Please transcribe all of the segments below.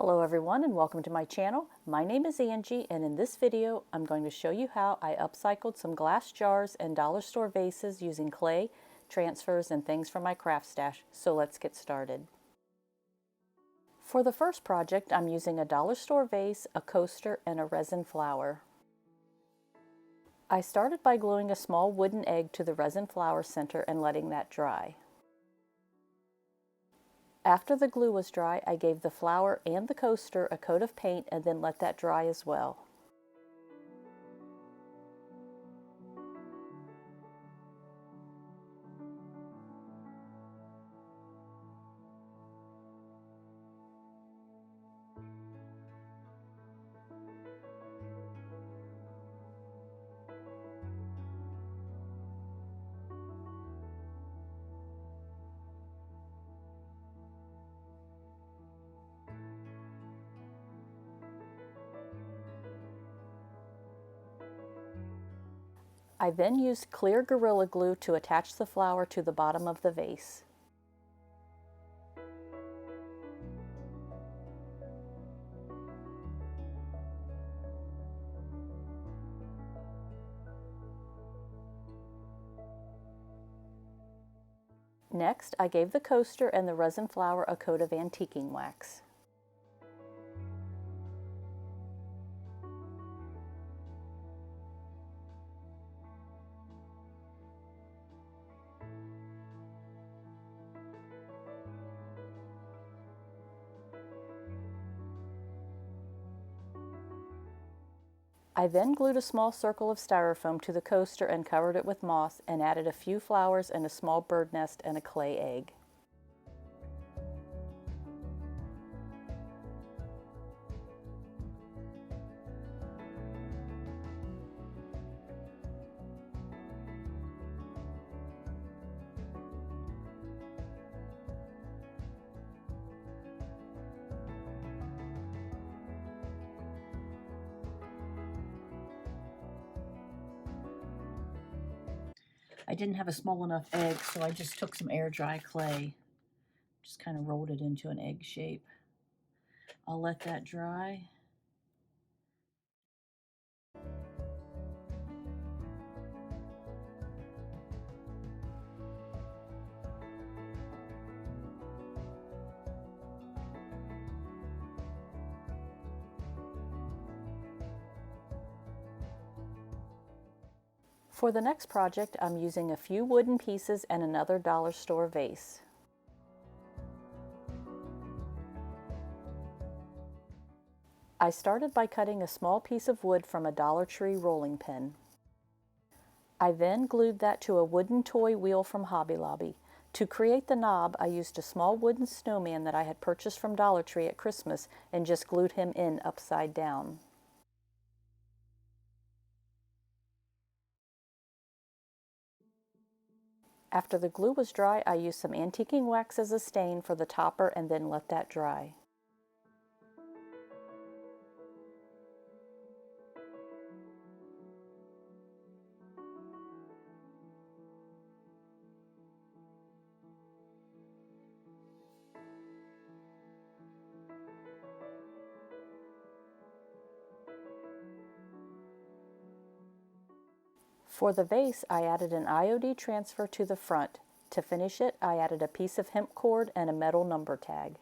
Hello everyone and welcome to my channel. My name is Angie and in this video I'm going to show you how I upcycled some glass jars and dollar store vases using clay, transfers, and things from my craft stash. So let's get started. For the first project I'm using a dollar store vase, a coaster, and a resin flower. I started by gluing a small wooden egg to the resin flower center and letting that dry. After the glue was dry, I gave the flower and the coaster a coat of paint and then let that dry as well. I then used clear Gorilla Glue to attach the flower to the bottom of the vase. Next, I gave the coaster and the resin flower a coat of antiquing wax. I then glued a small circle of styrofoam to the coaster and covered it with moss and added a few flowers and a small bird nest and a clay egg. I didn't have a small enough egg, so I just took some air dry clay, just kind of rolled it into an egg shape. I'll let that dry. For the next project, I'm using a few wooden pieces and another dollar store vase. I started by cutting a small piece of wood from a Dollar Tree rolling pin. I then glued that to a wooden toy wheel from Hobby Lobby. To create the knob, I used a small wooden snowman that I had purchased from Dollar Tree at Christmas and just glued him in upside down. After the glue was dry, I used some antiquing wax as a stain for the topper and then let that dry. For the vase, I added an IOD transfer to the front. To finish it, I added a piece of hemp cord and a metal number tag.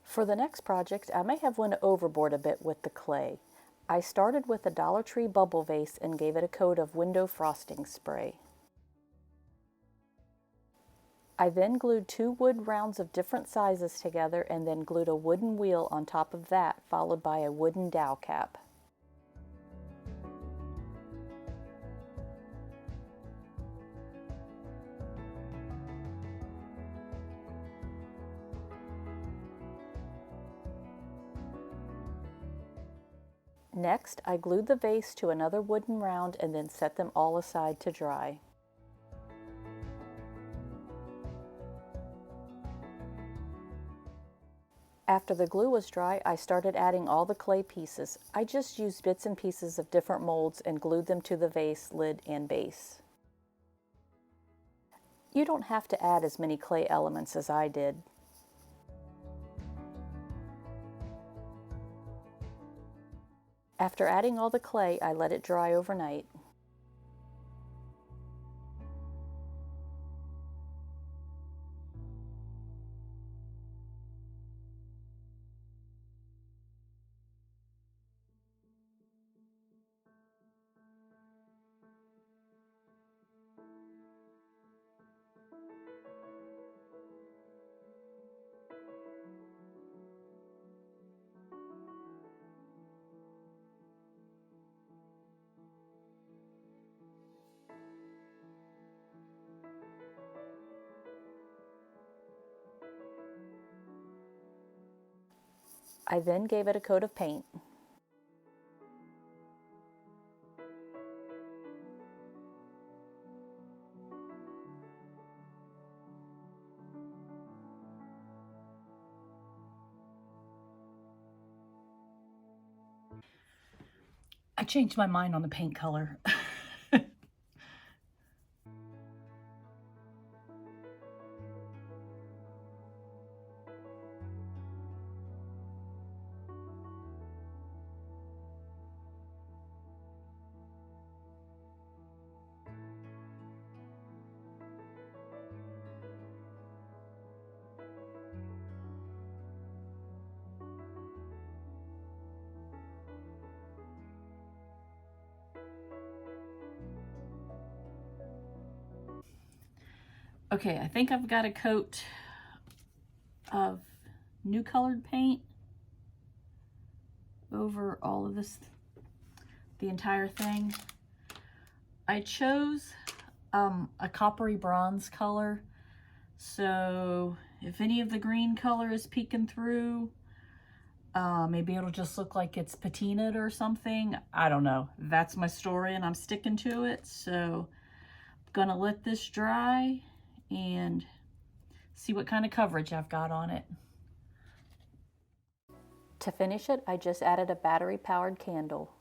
For the next project, I may have went overboard a bit with the clay. I started with a Dollar Tree bubble vase and gave it a coat of window frosting spray. I then glued 2 wood rounds of different sizes together and then glued a wooden wheel on top of that, followed by a wooden dowel cap. Next, I glued the vase to another wooden round and then set them all aside to dry. After the glue was dry, I started adding all the clay pieces. I just used bits and pieces of different molds and glued them to the vase, lid, and base. You don't have to add as many clay elements as I did. After adding all the clay, I let it dry overnight. I then gave it a coat of paint. I changed my mind on the paint color. Okay, I think I've got a coat of new colored paint over all of this, the entire thing. I chose a coppery bronze color, so if any of the green color is peeking through, maybe it'll just look like it's patinaed or something. I don't know. That's my story and I'm sticking to it, so I'm gonna let this dry and see what kind of coverage I've got on it. To finish it, I just added a battery-powered candle.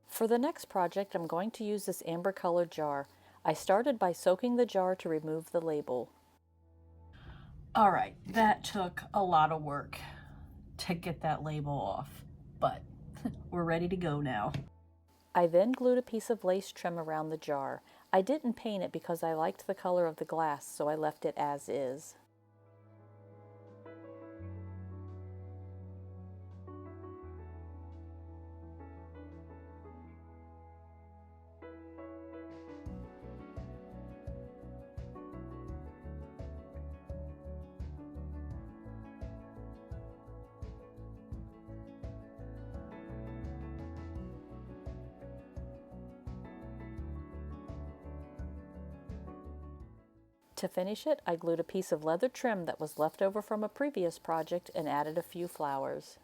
For the next project, I'm going to use this amber-colored jar. I started by soaking the jar to remove the label. All right, that took a lot of work to get that label off, but we're ready to go now. I then glued a piece of lace trim around the jar. I didn't paint it because I liked the color of the glass, so I left it as is. To finish it, I glued a piece of leather trim that was left over from a previous project and added a few flowers.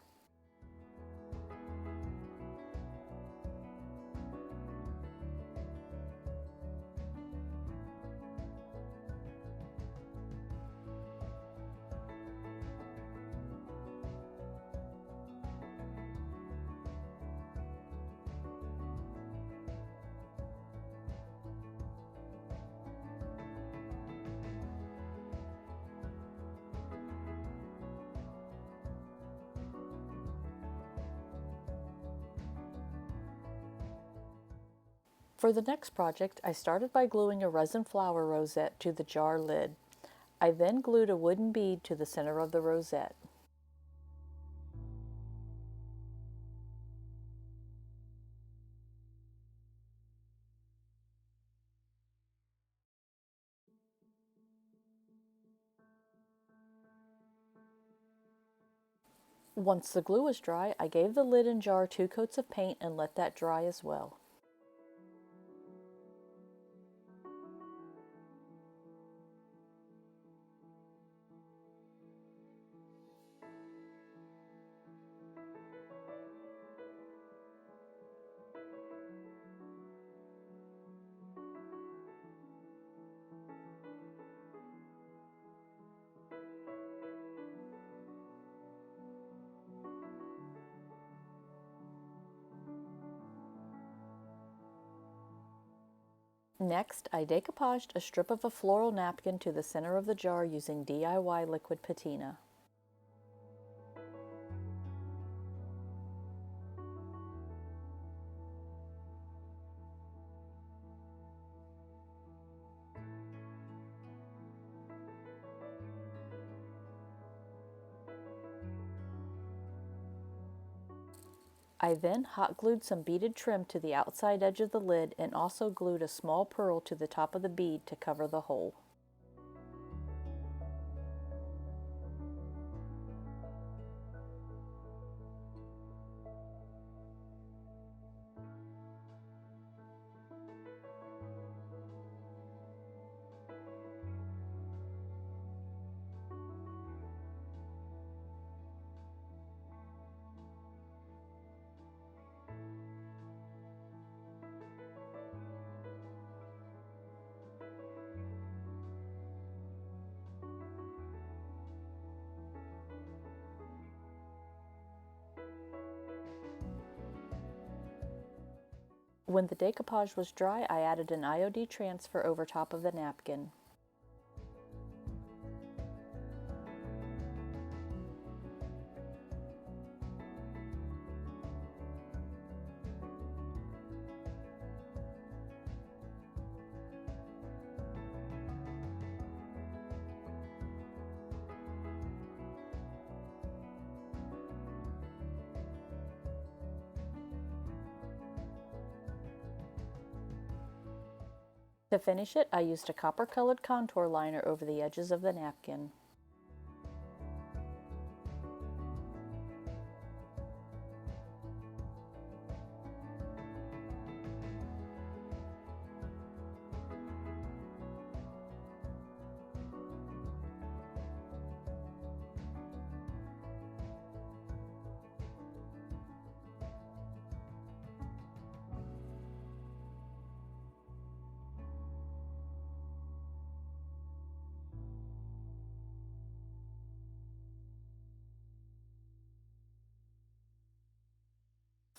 For the next project, I started by gluing a resin flower rosette to the jar lid. I then glued a wooden bead to the center of the rosette. Once the glue was dry, I gave the lid and jar 2 coats of paint and let that dry as well. Next, I decoupaged a strip of a floral napkin to the center of the jar using DIY liquid patina. I then hot glued some beaded trim to the outside edge of the lid and also glued a small pearl to the top of the bead to cover the hole. When the decoupage was dry, I added an IOD transfer over top of the napkin. To finish it, I used a copper-colored contour liner over the edges of the napkin.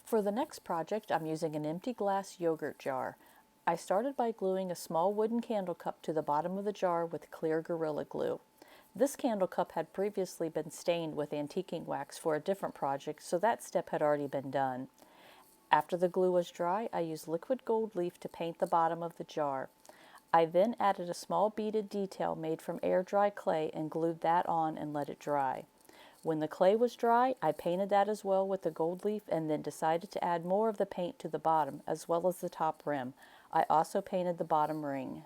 For the next project, I'm using an empty glass yogurt jar. I started by gluing a small wooden candle cup to the bottom of the jar with clear Gorilla Glue. This candle cup had previously been stained with antiquing wax for a different project, so that step had already been done. After the glue was dry, I used liquid gold leaf to paint the bottom of the jar. I then added a small beaded detail made from air-dry clay and glued that on and let it dry. When the clay was dry, I painted that as well with the gold leaf and then decided to add more of the paint to the bottom as well as the top rim. I also painted the bottom ring.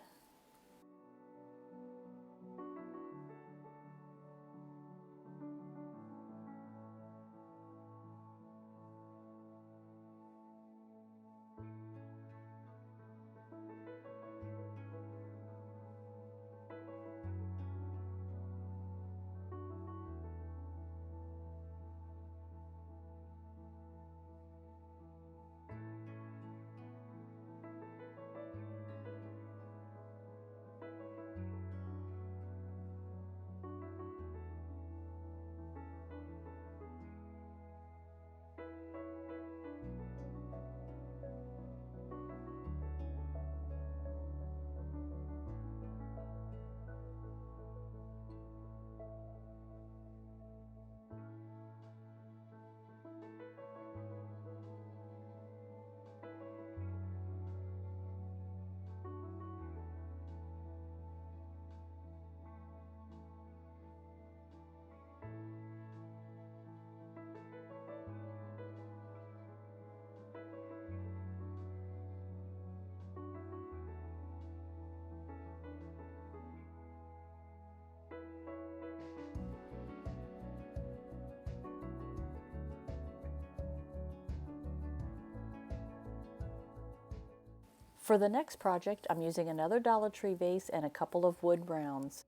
For the next project, I'm using another Dollar Tree vase and a couple of wood rounds.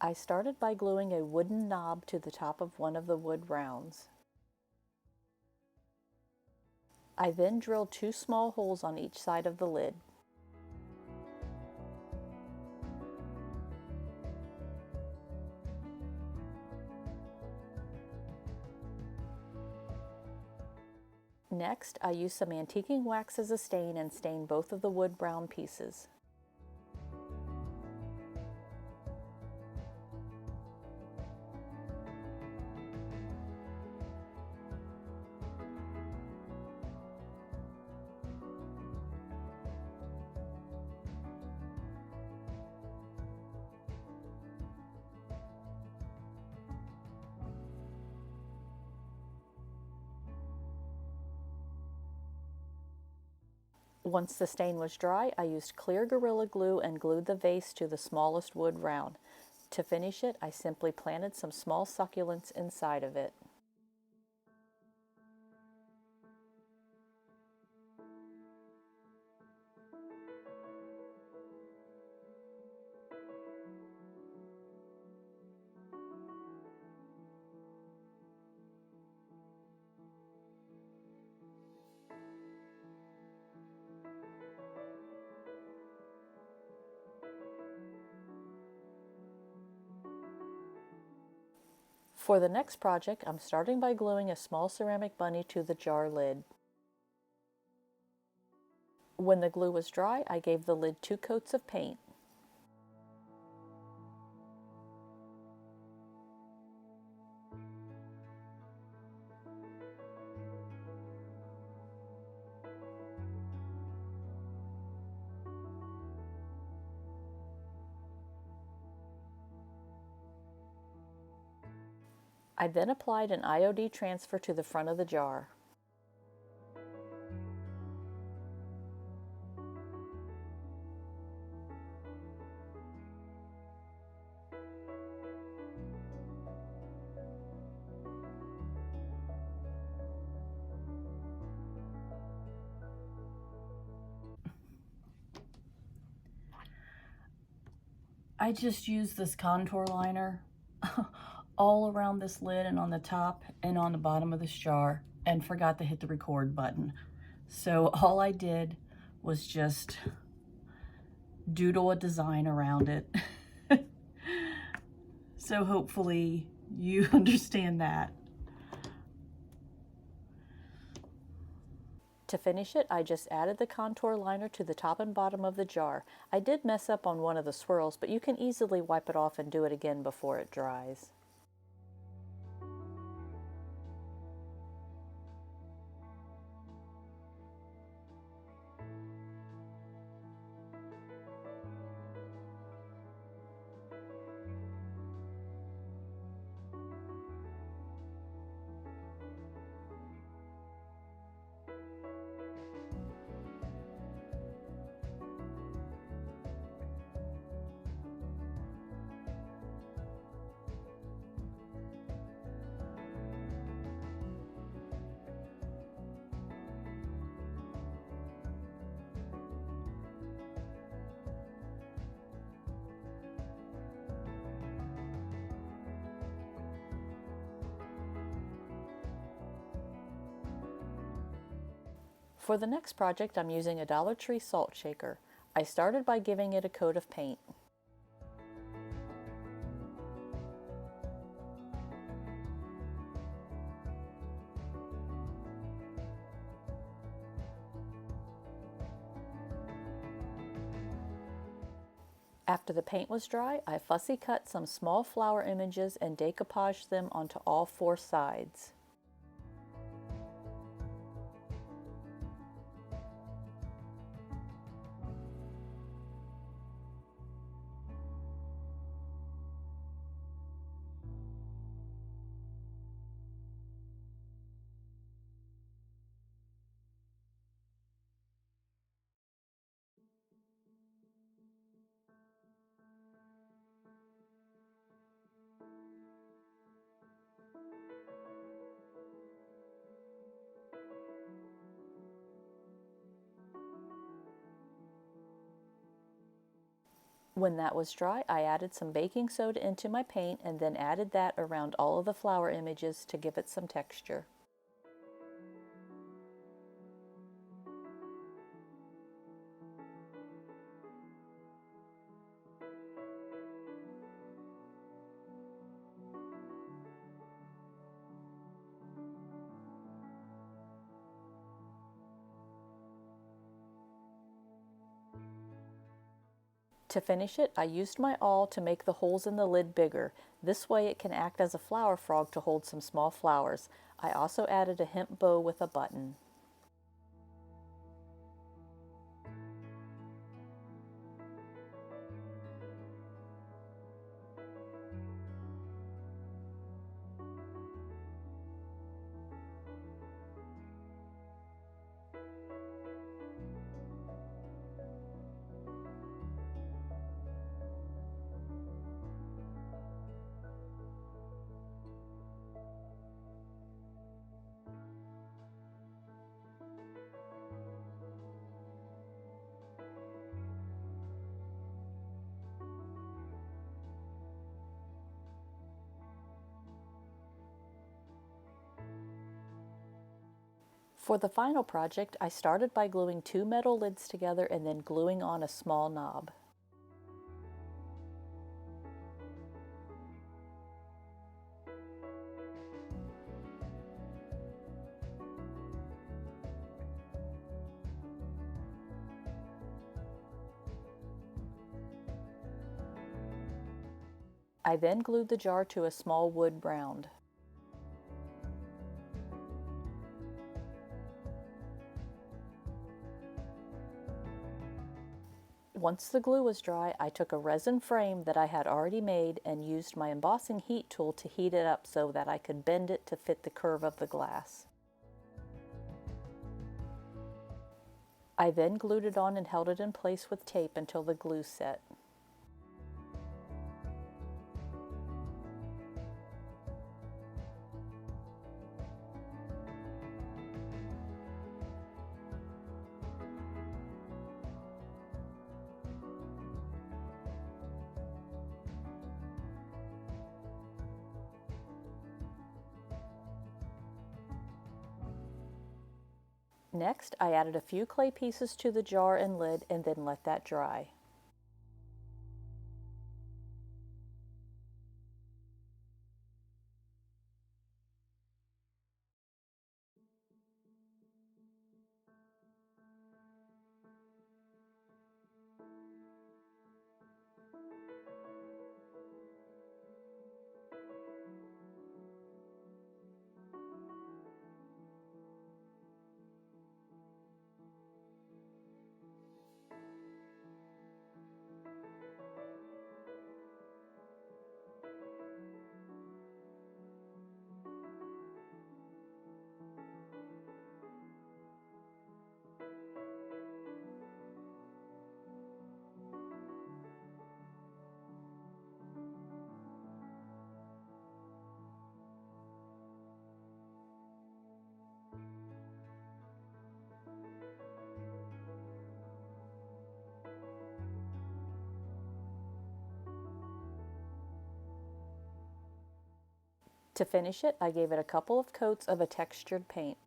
I started by gluing a wooden knob to the top of one of the wood rounds. I then drilled 2 small holes on each side of the lid. Next, I used some antiquing wax as a stain and stained both of the wood brown pieces. Once the stain was dry, I used clear Gorilla Glue and glued the vase to the smallest wood round. To finish it, I simply planted some small succulents inside of it. For the next project, I'm starting by gluing a small ceramic bunny to the jar lid. When the glue was dry, I gave the lid 2 coats of paint. I then applied an IOD transfer to the front of the jar. I just used this contour liner all around this lid and on the top and on the bottom of this jar and forgot to hit the record button. So all I did was just doodle a design around it. So hopefully you understand that. To finish it, I just added the contour liner to the top and bottom of the jar. I did mess up on one of the swirls, but you can easily wipe it off and do it again before it dries. For the next project, I'm using a Dollar Tree salt shaker. I started by giving it a coat of paint. After the paint was dry, I fussy cut some small flower images and decoupaged them onto all 4 sides. When that was dry, I added some baking soda into my paint and then added that around all of the flower images to give it some texture. To finish it, I used my awl to make the holes in the lid bigger. This way it can act as a flower frog to hold some small flowers. I also added a hemp bow with a button. For the final project, I started by gluing 2 metal lids together and then gluing on a small knob. I then glued the jar to a small wood round. Once the glue was dry, I took a resin frame that I had already made and used my embossing heat tool to heat it up so that I could bend it to fit the curve of the glass. I then glued it on and held it in place with tape until the glue set. Next, I added a few clay pieces to the jar and lid and then let that dry. To finish it, I gave it a couple of coats of a textured paint.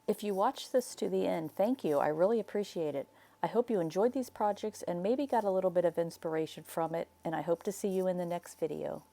If you watched this to the end, thank you. I really appreciate it. I hope you enjoyed these projects and maybe got a little bit of inspiration from it, and I hope to see you in the next video.